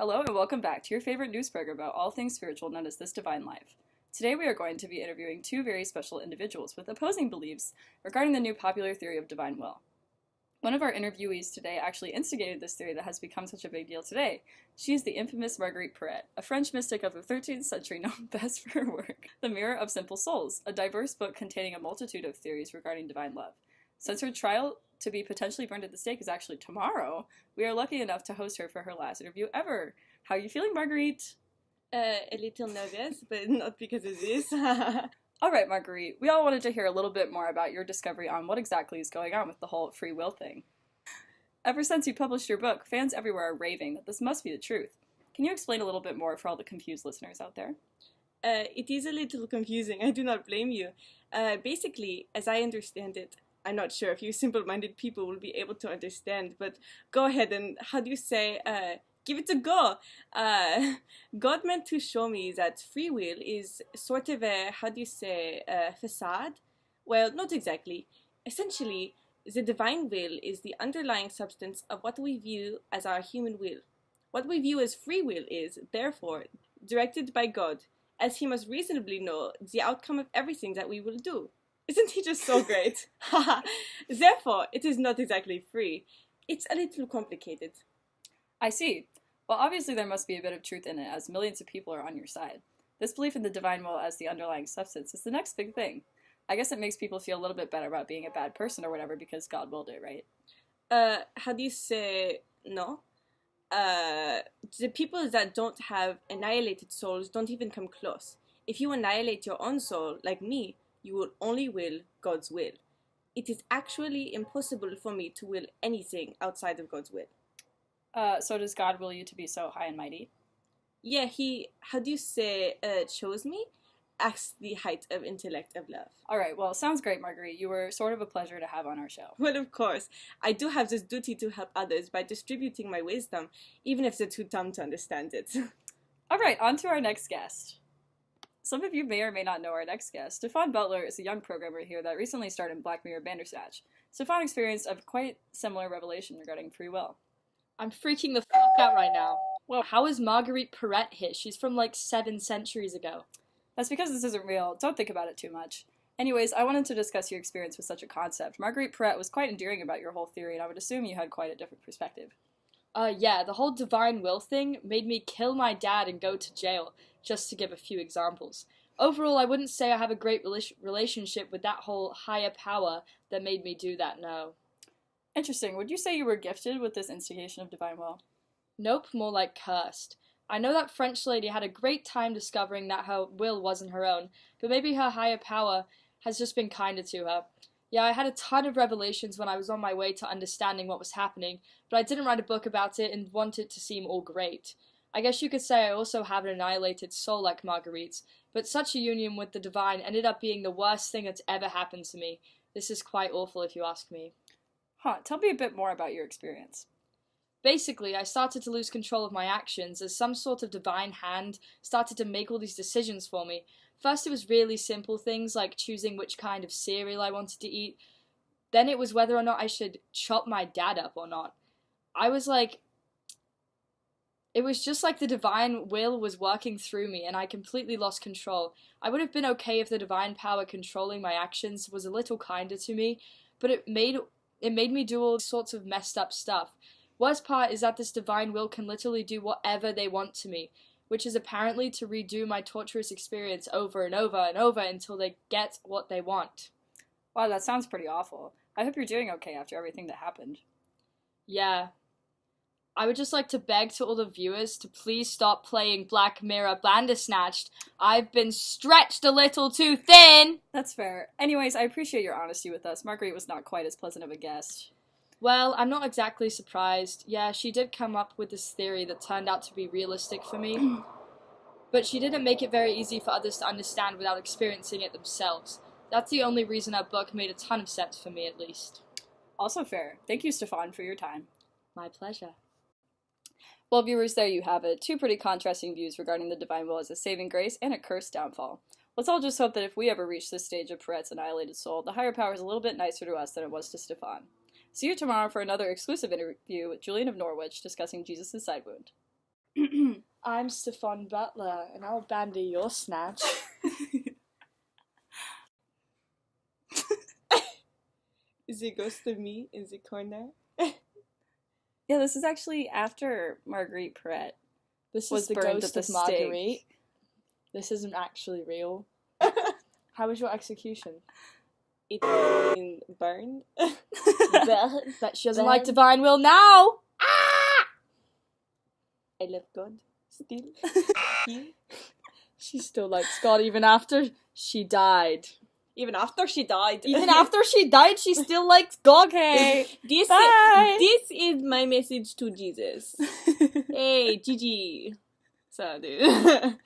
Hello and welcome back to your favorite news program about all things spiritual known as This Divine Life. Today we are going to be interviewing two very special individuals with opposing beliefs regarding the new popular theory of divine will. One of our interviewees today actually instigated this theory that has become such a big deal today. She is the infamous Marguerite Porete, a French mystic of the 13th century known best for her work, The Mirror of Simple Souls, a diverse book containing a multitude of theories regarding divine love. Since her trial to be potentially burned at the stake is actually tomorrow, we are lucky enough to host her for her last interview ever. How are you feeling, Marguerite? A little nervous, but not because of this. Alright, Marguerite, we all wanted to hear a little bit more about your discovery on what exactly is going on with the whole free will thing. Ever since you published your book, fans everywhere are raving that this must be the truth. Can you explain a little bit more for all the confused listeners out there? It is a little confusing, I do not blame you. Basically, as I understand it, I'm not sure if you simple-minded people will be able to understand, but go ahead and, give it a go. God meant to show me that free will is sort of a, facade? Well, not exactly. Essentially, the divine will is the underlying substance of what we view as our human will. What we view as free will is, therefore, directed by God, as he must reasonably know the outcome of everything that we will do. Isn't he just so great? Therefore, it is not exactly free. It's a little complicated. I see. Well, obviously there must be a bit of truth in it, as millions of people are on your side. This belief in the divine will as the underlying substance is the next big thing. I guess it makes people feel a little bit better about being a bad person or whatever because God willed it, right? No? The people that don't have annihilated souls don't even come close. If you annihilate your own soul, like me, you will only will God's will. It is actually impossible for me to will anything outside of God's will. So does God will you to be so high and mighty? Yeah, he, chose me as the height of intellect of love. Alright, well, sounds great, Marguerite. You were sort of a pleasure to have on our show. Well, of course. I do have this duty to help others by distributing my wisdom, even if they're too dumb to understand it. Alright, on to our next guest. Some of you may or may not know our next guest. Stefan Butler is a young programmer here that recently starred in Black Mirror Bandersnatch. Stefan experienced a quite similar revelation regarding free will. I'm freaking the fuck out right now. Well, how is Marguerite Porete here? She's from like 7 centuries ago. That's because this isn't real. Don't think about it too much. Anyways, I wanted to discuss your experience with such a concept. Marguerite Porete was quite endearing about your whole theory, and I would assume you had quite a different perspective. Yeah, the whole divine will thing made me kill my dad and go to jail, just to give a few examples. Overall, I wouldn't say I have a great relationship with that whole higher power that made me do that, no. Interesting. Would you say you were gifted with this instigation of divine will? Nope, more like cursed. I know that French lady had a great time discovering that her will wasn't her own, but maybe her higher power has just been kinder to her. Yeah, I had a ton of revelations when I was on my way to understanding what was happening, but I didn't write a book about it and want it to seem all great. I guess you could say I also have an annihilated soul like Marguerite's, but such a union with the divine ended up being the worst thing that's ever happened to me. This is quite awful if you ask me. Tell me a bit more about your experience. Basically, I started to lose control of my actions as some sort of divine hand started to make all these decisions for me. First it was really simple things like choosing which kind of cereal I wanted to eat. Then it was whether or not I should chop my dad up or not. It was just like the divine will was working through me and I completely lost control. I would have been okay if the divine power controlling my actions was a little kinder to me, but it made me do all sorts of messed up stuff. Worst part is that this divine will can literally do whatever they want to me, which is apparently to redo my torturous experience over and over and over until they get what they want. Wow, that sounds pretty awful. I hope you're doing okay after everything that happened. Yeah. I would just like to beg to all the viewers to please stop playing Black Mirror Bandersnatched. I've been stretched a little too thin! That's fair. Anyways, I appreciate your honesty with us. Marguerite was not quite as pleasant of a guest. Well, I'm not exactly surprised. Yeah, she did come up with this theory that turned out to be realistic for me. But she didn't make it very easy for others to understand without experiencing it themselves. That's the only reason her book made a ton of sense for me, at least. Also fair. Thank you, Stefan, for your time. My pleasure. Well, viewers, there you have it. Two pretty contrasting views regarding the divine will as a saving grace and a cursed downfall. Let's all just hope that if we ever reach this stage of Porete's annihilated soul, the higher power is a little bit nicer to us than it was to Stefan. See you tomorrow for another exclusive interview with Julian of Norwich discussing Jesus' side wound. I'm Stefan Butler, and I'll bandy your snatch. Is it ghost of me in the corner? Yeah, this is actually after Marguerite Porete. This Was is the burned ghost at of the stake. Marguerite. This isn't actually real. How was your execution? It burned. Bet she doesn't like divine will now! I love God. Still. You? She still likes God even after she died. Even after she died. Even after she died, she still likes God. Okay. This Bye. this is my message to Jesus. Hey, Gigi. So, dude.